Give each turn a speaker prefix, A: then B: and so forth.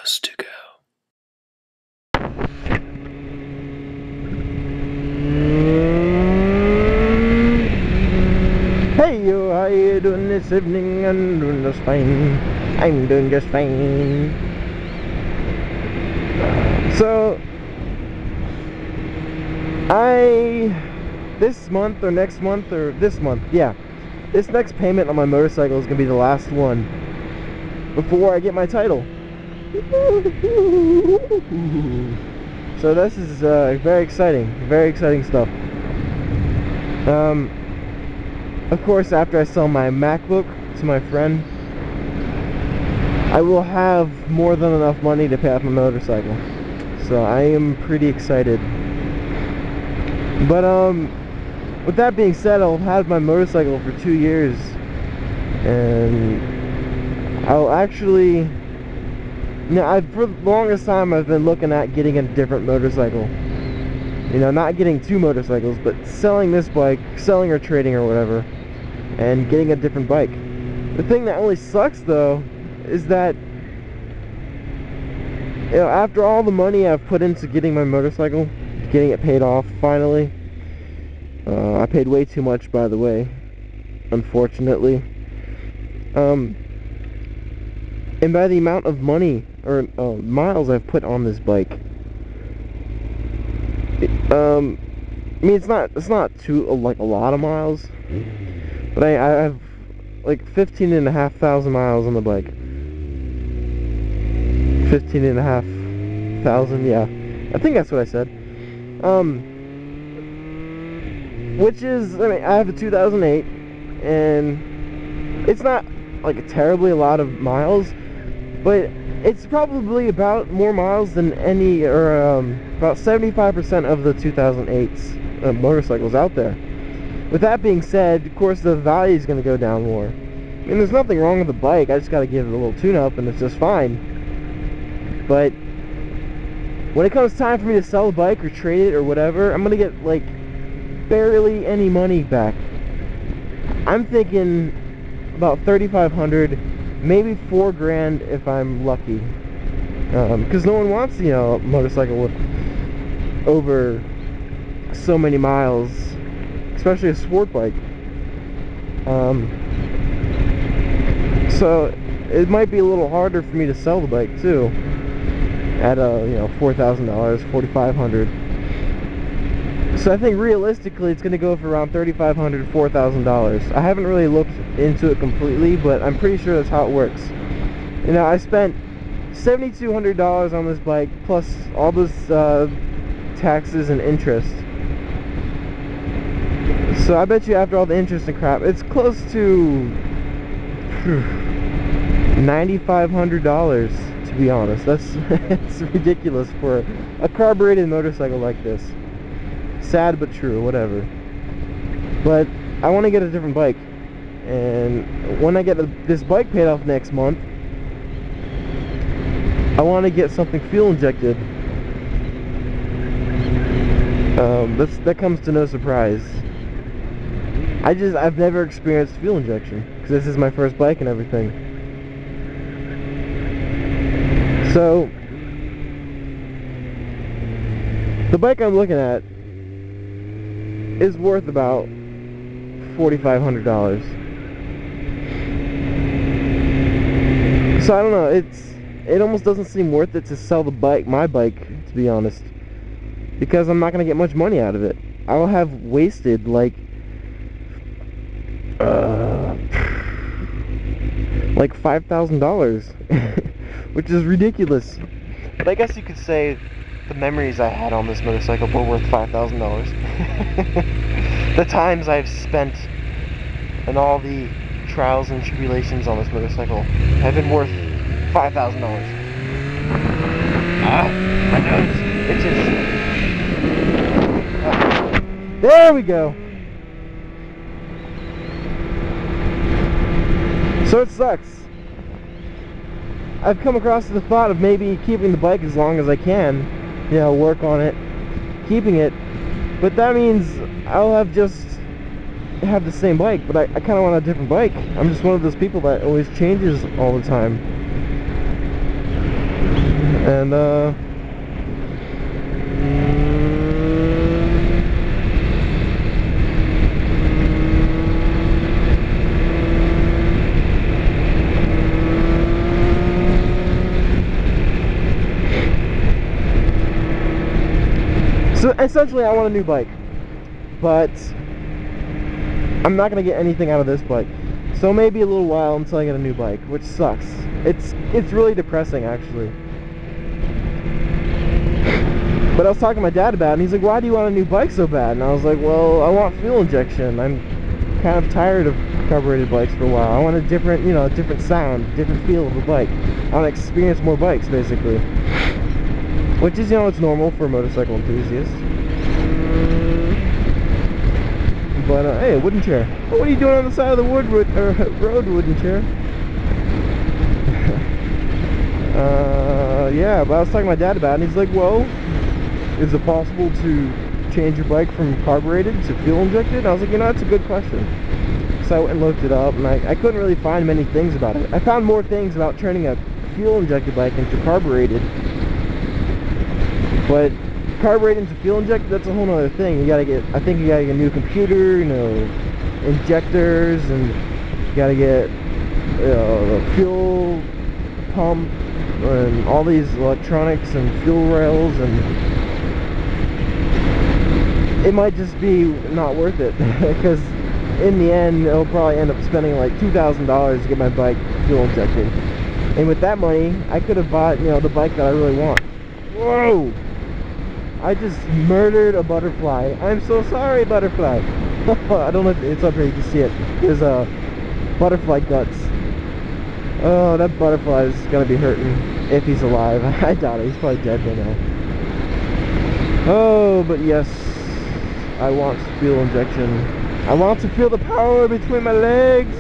A: us to go.
B: Hey yo, how you doing this evening? I'm doing just fine. I'm doing just fine. So, this month or next month or this month, yeah. This next payment on my motorcycle is going to be the last one before I get my title. So this is very exciting stuff. Of course, after I sell my MacBook to my friend, I will have more than enough money to pay off my motorcycle. So I am pretty excited. But with that being said, I'll have my motorcycle for 2 years, and I'll actually, for the longest time I've been looking at getting a different motorcycle. You know, not getting two motorcycles, but selling this bike, selling or trading or whatever, and getting a different bike. The thing that only sucks though is that, you know, after all the money I've put into getting my motorcycle, getting it paid off finally, I paid way too much, by the way, unfortunately. And by the amount of money or miles I've put on this bike, I mean, it's not too like a lot of miles, but I have like 15,500 miles on the bike. 15,500, yeah, I think that's what I said. Which is, I mean, I have a 2008, and it's not like a terribly a lot of miles, but it's probably about more miles than any, or about 75% of the 2008's motorcycles out there. With that being said, of course, the value is going to go down more. I mean, there's nothing wrong with the bike. I just got to give it a little tune-up, and it's just fine. But when it comes time for me to sell the bike or trade it or whatever, I'm going to get, like, barely any money back. I'm thinking about $3,500, maybe $4,000 if I'm lucky, because no one wants, you know, a motorcycle with over so many miles, especially a sport bike. So it might be a little harder for me to sell the bike too at you know, $4,000, $4,500. So I think realistically it's going to go for around $3,500 to $4,000. I haven't really looked into it completely, but I'm pretty sure that's how it works. You know, I spent $7,200 on this bike, plus all this taxes and interest. So I bet you after all the interest and crap, it's close to $9,500, to be honest. It's ridiculous for a carbureted motorcycle like this. Sad but true, whatever. But I want to get a different bike, and when I get this bike paid off next month, I want to get something fuel injected. That comes to no surprise. I've never experienced fuel injection because this is my first bike and everything. So the bike I'm looking at is worth about $4,500. So I don't know, it almost doesn't seem worth it to sell my bike, to be honest, because I'm not gonna get much money out of it. I'll have wasted like $5,000, which is ridiculous. But I guess you could say the memories I had on this motorcycle were worth $5,000. The times I've spent and all the trials and tribulations on this motorcycle have been worth $5,000. Ah, my nose itches. There we go. So it sucks. I've come across the thought of maybe keeping the bike as long as I can, you know, work on it, keeping it, but that means I'll have the same bike, but I kind of want a different bike. I'm just one of those people that always changes all the time. And so essentially I want a new bike, but I'm not gonna get anything out of this bike. So maybe a little while until I get a new bike, which sucks. It's really depressing, actually. But I was talking to my dad about it, and he's like, why do you want a new bike so bad? And I was like, well, I want fuel injection. I'm kind of tired of carbureted bikes for a while. I want a different, you know, different sound, different feel of a bike. I want to experience more bikes, basically. Which is, you know, it's normal for motorcycle enthusiasts. But, hey, wooden chair. Oh, what are you doing on the side of the road, wooden chair? Yeah, but I was talking to my dad about it, and he's like, well, is it possible to change your bike from carbureted to fuel injected? And I was like, you know, that's a good question. So I went and looked it up, and I couldn't really find many things about it. I found more things about turning a fuel injected bike into carbureted, but carbureted into fuel injected, that's a whole other thing. You gotta get, I think you gotta get a new computer, you know, injectors, and you gotta get the fuel pump and all these electronics and fuel rails, and it might just be not worth it because in the end it'll probably end up spending like $2,000 to get my bike fuel injected, and with that money I could have bought, you know, the bike that I really want. Whoa! I just murdered a butterfly. I'm so sorry, butterfly. I don't know if it's up here, you can see it. There's a butterfly guts. Oh, that butterfly is gonna be hurting if he's alive. I doubt it, he's probably dead by now. Oh, but yes, I want fuel injection. I want to feel the power between my legs.